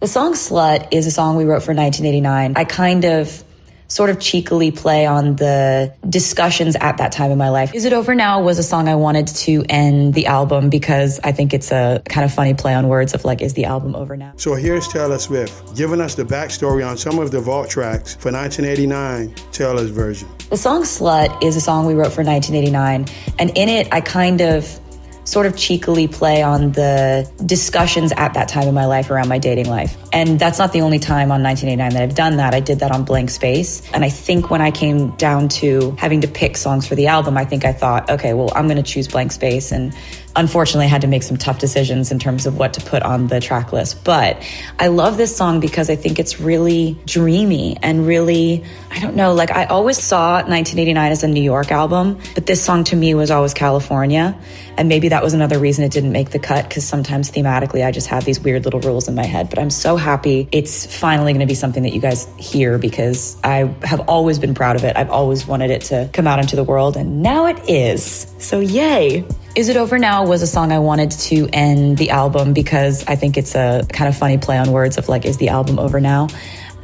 The song Slut is a song we wrote for 1989. I kind of sort of cheekily play on the discussions at that time in my life. Is It Over Now was a song I wanted to end the album because I think it's a kind of funny play on words of like, is the album over now? So here's Taylor Swift giving us the backstory on some of the vault tracks for 1989 Taylor's version. The song Slut is a song we wrote for 1989, and in it I kind of sort of cheekily play on the discussions at that time in my life around my dating life. And that's not the only time on 1989 that I've done that. I did that on Blank Space. And I think when I came down to having to pick songs for the album, I think I thought, okay, well, I'm going to choose Blank Space. And unfortunately, I had to make some tough decisions in terms of what to put on the track list. But I love this song because I think it's really dreamy and really, I don't know, like I always saw 1989 as a New York album, but this song to me was always California. And maybe that was another reason it didn't make the cut, because sometimes thematically I just have these weird little rules in my head. But I'm so happy it's finally going to be something that you guys hear, because I have always been proud of it. I've always wanted it to come out into the world, and now it is. So yay. Is It Over Now was a song I wanted to end the album because I think it's a kind of funny play on words of like, is the album over now?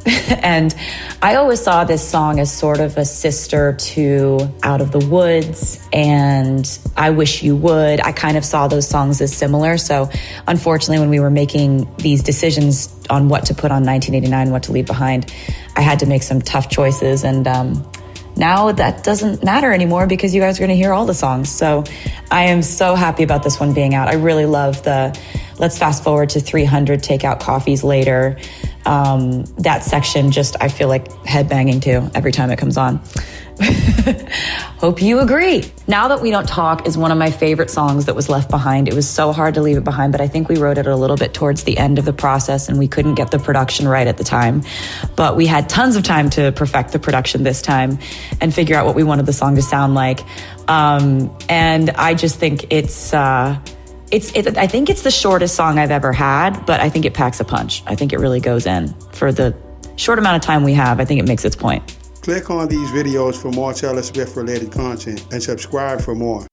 And I always saw this song as sort of a sister to Out of the Woods and I Wish You Would. I kind of saw those songs as similar. So unfortunately, when we were making these decisions on what to put on 1989, what to leave behind, I had to make some tough choices. And now that doesn't matter anymore because you guys are going to hear all the songs. So I am so happy about this one being out. I really love the let's fast forward to 300 takeout coffees later. That section just, I feel like headbanging to every time it comes on. Hope you agree. Now That We Don't Talk is one of my favorite songs that was left behind. It was so hard to leave it behind, but I think we wrote it a little bit towards the end of the process and we couldn't get the production right at the time. But we had tons of time to perfect the production this time and figure out what we wanted the song to sound like. And I just think I think it's the shortest song I've ever had, but I think it packs a punch. I think it really goes in. For the short amount of time we have, I think it makes its point. Click on these videos for more Taylor Swift related content and subscribe for more.